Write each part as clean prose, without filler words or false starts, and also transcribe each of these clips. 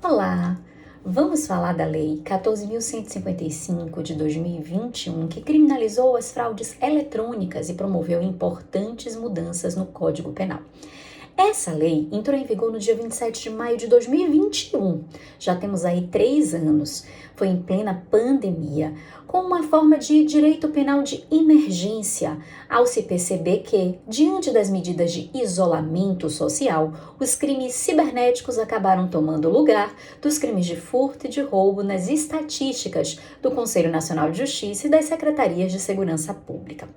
Olá! Vamos falar da Lei 14.155 de 2021, que criminalizou as fraudes eletrônicas e promoveu importantes mudanças no Código Penal. Essa lei entrou em vigor no dia 27 de maio de 2021. Já temos aí 3 anos. Foi em plena pandemia, com uma forma de direito penal de emergência, ao se perceber que, diante das medidas de isolamento social, os crimes cibernéticos acabaram tomando lugar dos crimes de furto e de roubo nas estatísticas do Conselho Nacional de Justiça e das Secretarias de Segurança Pública.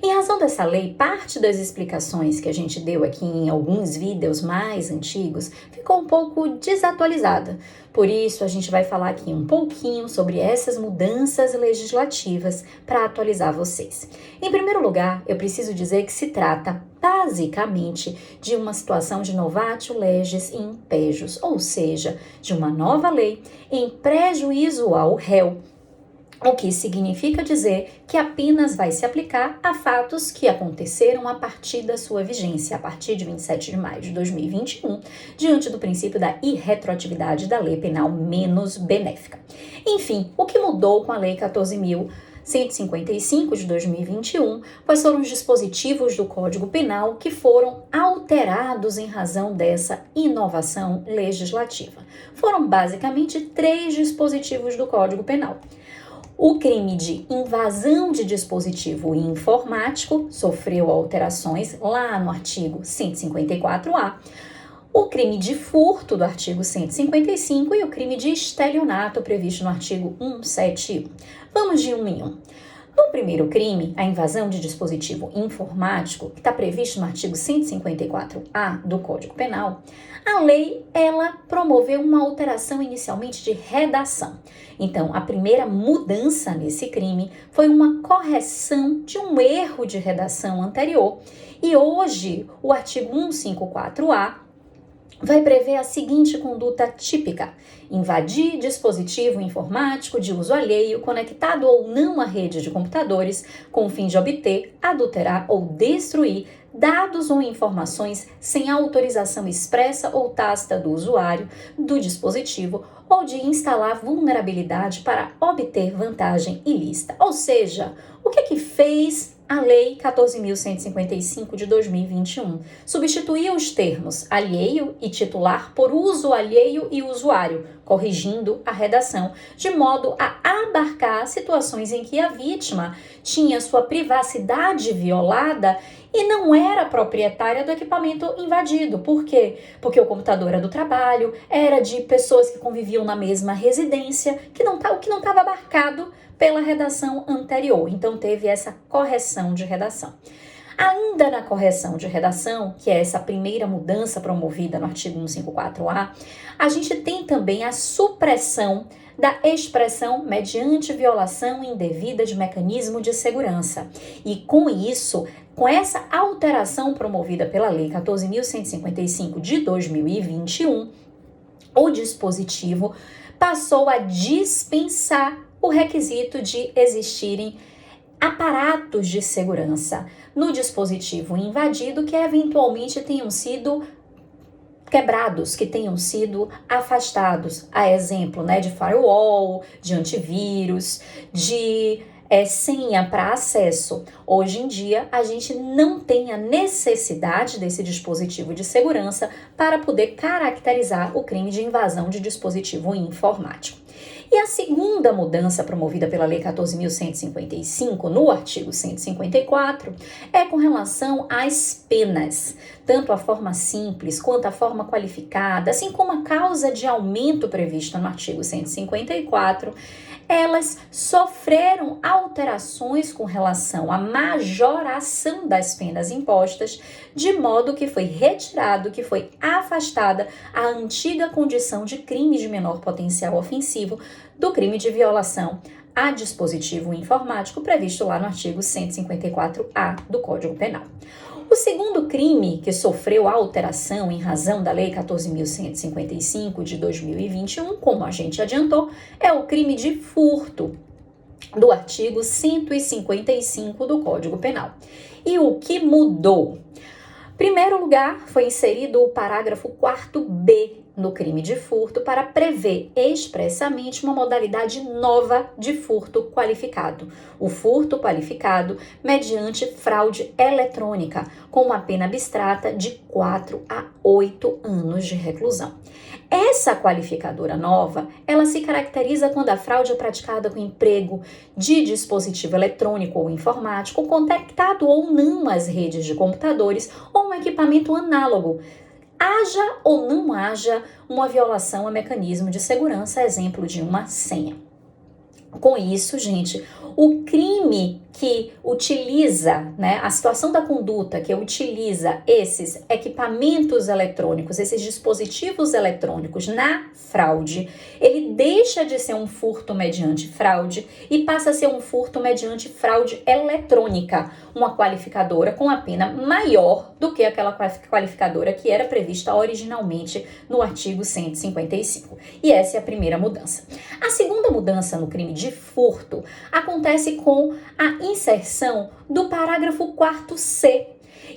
Em razão dessa lei, parte das explicações que a gente deu aqui em alguns vídeos mais antigos ficou um pouco desatualizada. Por isso, a gente vai falar aqui um pouquinho sobre essas mudanças legislativas para atualizar vocês. Em primeiro lugar, eu preciso dizer que se trata basicamente de uma situação de novatio legis in pejus, ou seja, de uma nova lei em prejuízo ao réu, o que significa dizer que apenas vai se aplicar a fatos que aconteceram a partir da sua vigência, a partir de 27 de maio de 2021, diante do princípio da irretroatividade da lei penal menos benéfica. Enfim, o que mudou com a Lei 14.155 de 2021, quais foram os dispositivos do Código Penal que foram alterados em razão dessa inovação legislativa? Foram basicamente 3 dispositivos do Código Penal. O crime de invasão de dispositivo informático sofreu alterações lá no artigo 154A, o crime de furto do artigo 155 e o crime de estelionato previsto no artigo 171. Vamos de um em um. No primeiro crime, a invasão de dispositivo informático, que está previsto no artigo 154A do Código Penal, a lei, ela promoveu uma alteração inicialmente de redação. Então, a primeira mudança nesse crime foi uma correção de um erro de redação anterior. E hoje, o artigo 154A vai prever a seguinte conduta típica: invadir dispositivo informático de uso alheio, conectado ou não à rede de computadores, com o fim de obter, adulterar ou destruir dados ou informações sem autorização expressa ou tácita do usuário do dispositivo ou de instalar vulnerabilidade para obter vantagem ilícita. Ou seja, o que fez a Lei 14.155 de 2021? Substituiu os termos alheio e titular por uso alheio e usuário, corrigindo a redação, de modo a abarcar situações em que a vítima tinha sua privacidade violada e não era proprietária do equipamento invadido. Por quê? Porque o computador era do trabalho, era de pessoas que conviviam na mesma residência, o que não estava abarcado pela redação anterior. Então, teve essa correção de redação. Ainda na correção de redação, que é essa primeira mudança promovida no artigo 154A, a gente tem também a supressão da expressão mediante violação indevida de mecanismo de segurança. E com isso, com essa alteração promovida pela Lei 14.155 de 2021, o dispositivo passou a dispensar o requisito de existirem aparatos de segurança no dispositivo invadido que eventualmente tenham sido quebrados, que tenham sido afastados, a exemplo, de firewall, de antivírus, de senha para acesso. Hoje em dia, a gente não tem a necessidade desse dispositivo de segurança para poder caracterizar o crime de invasão de dispositivo informático. E a segunda mudança promovida pela Lei 14.155, no artigo 154, é com relação às penas. Tanto a forma simples quanto a forma qualificada, assim como a causa de aumento prevista no artigo 154, elas sofreram alterações com relação à majoração das penas impostas, de modo que foi retirado, que foi afastada a antiga condição de crime de menor potencial ofensivo do crime de violação a dispositivo informático previsto lá no artigo 154A do Código Penal. O segundo crime que sofreu alteração em razão da Lei 14.155 de 2021, como a gente adiantou, é o crime de furto do artigo 155 do Código Penal. E o que mudou? Em primeiro lugar, foi inserido o parágrafo 4º B no crime de furto para prever expressamente uma modalidade nova de furto qualificado. O furto qualificado mediante fraude eletrônica, com uma pena abstrata de 4 a 8 anos de reclusão. Essa qualificadora nova, ela se caracteriza quando a fraude é praticada com emprego de dispositivo eletrônico ou informático, conectado ou não às redes de computadores ou um equipamento análogo, haja ou não haja uma violação a mecanismo de segurança, exemplo de uma senha. Com isso, gente, o crime que utiliza, a situação da conduta que utiliza esses equipamentos eletrônicos, esses dispositivos eletrônicos na fraude, ele deixa de ser um furto mediante fraude e passa a ser um furto mediante fraude eletrônica, uma qualificadora com a pena maior do que aquela qualificadora que era prevista originalmente no artigo 155. E essa é a primeira mudança. A segunda mudança no crime de furto acontece com a inserção do parágrafo 4º.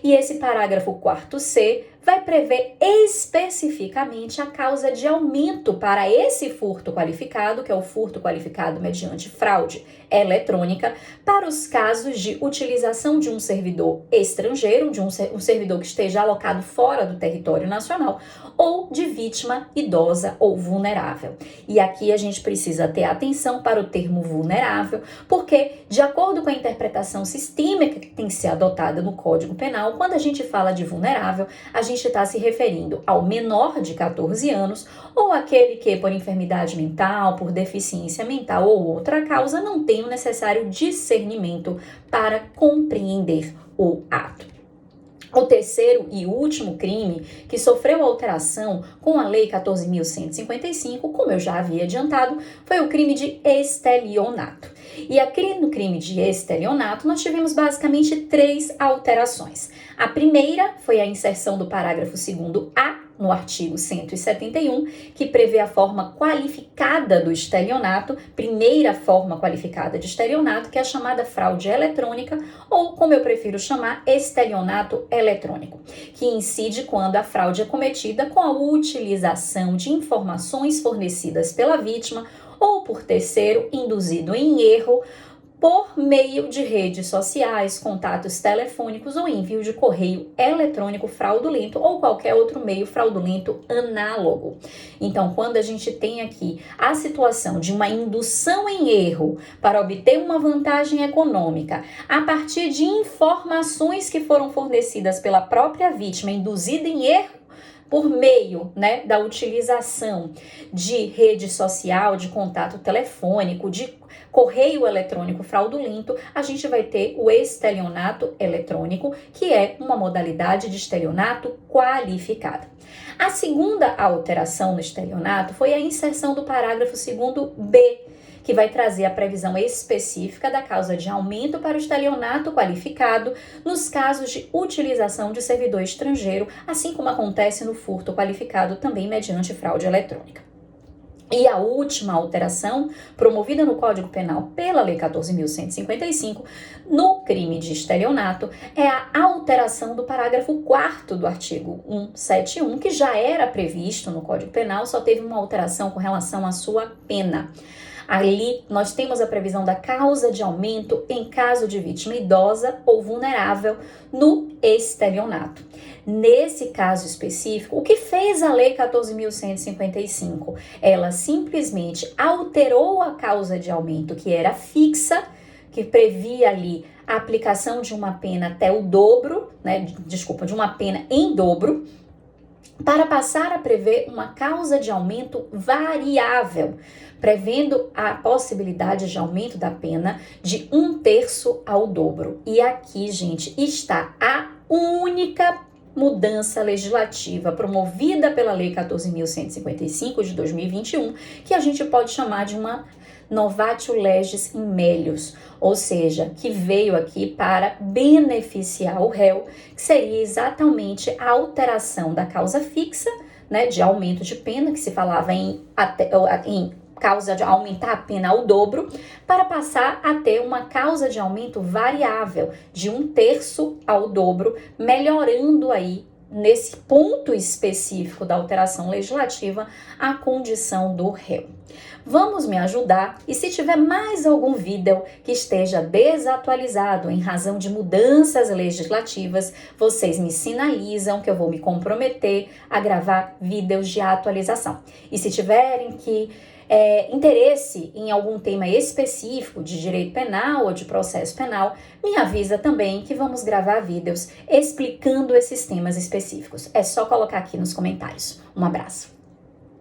E esse parágrafo 4º vai prever especificamente a causa de aumento para esse furto qualificado, que é o furto qualificado mediante fraude eletrônica, para os casos de utilização de um servidor estrangeiro, de um servidor que esteja alocado fora do território nacional, ou de vítima idosa ou vulnerável. E aqui a gente precisa ter atenção para o termo vulnerável, porque, de acordo com a interpretação sistêmica que tem que ser adotada no Código Penal, quando a gente fala de vulnerável, a gente está se referindo ao menor de 14 anos ou aquele que, por enfermidade mental, por deficiência mental ou outra causa, não tem o necessário discernimento para compreender o ato. O terceiro e último crime que sofreu alteração com a Lei 14.155, como eu já havia adiantado, foi o crime de estelionato. E aqui no crime de estelionato nós tivemos basicamente 3 alterações. A primeira foi a inserção do parágrafo 2º-A no artigo 171, que prevê a forma qualificada do estelionato, primeira forma qualificada de estelionato, que é a chamada fraude eletrônica, ou, como eu prefiro chamar, estelionato eletrônico, que incide quando a fraude é cometida com a utilização de informações fornecidas pela vítima ou por terceiro induzido em erro, por meio de redes sociais, contatos telefônicos ou envio de correio eletrônico fraudulento ou qualquer outro meio fraudulento análogo. Então, quando a gente tem aqui a situação de uma indução em erro para obter uma vantagem econômica a partir de informações que foram fornecidas pela própria vítima, induzida em erro, por meio da utilização de rede social, de contato telefônico, de correio eletrônico fraudulento, a gente vai ter o estelionato eletrônico, que é uma modalidade de estelionato qualificada. A segunda alteração no estelionato foi a inserção do parágrafo 2º-B, que vai trazer a previsão específica da causa de aumento para o estelionato qualificado nos casos de utilização de servidor estrangeiro, assim como acontece no furto qualificado também mediante fraude eletrônica. E a última alteração, promovida no Código Penal pela Lei 14.155, no crime de estelionato, é a alteração do parágrafo 4º do artigo 171, que já era previsto no Código Penal, só teve uma alteração com relação à sua pena. Ali nós temos a previsão da causa de aumento em caso de vítima idosa ou vulnerável no estelionato. Nesse caso específico, o que fez a Lei 14.155? Ela simplesmente alterou a causa de aumento, que era fixa, que previa ali a aplicação de uma pena até o dobro, de uma pena em dobro, para passar a prever uma causa de aumento variável, prevendo a possibilidade de aumento da pena de 1/3 ao dobro. E aqui, gente, está a única mudança legislativa promovida pela Lei 14.155 de 2021, que a gente pode chamar de uma novatio legis in melius, ou seja, que veio aqui para beneficiar o réu, que seria exatamente a alteração da causa fixa, de aumento de pena, que se falava em causa de aumentar a pena ao dobro, para passar a ter uma causa de aumento variável de 1/3 ao dobro, melhorando aí nesse ponto específico da alteração legislativa, a condição do réu. Vamos me ajudar e se tiver mais algum vídeo que esteja desatualizado em razão de mudanças legislativas, vocês me sinalizam que eu vou me comprometer a gravar vídeos de atualização. E se tiverem interesse em algum tema específico de direito penal ou de processo penal, me avisa também que vamos gravar vídeos explicando esses temas específicos. É só colocar aqui nos comentários. Um abraço.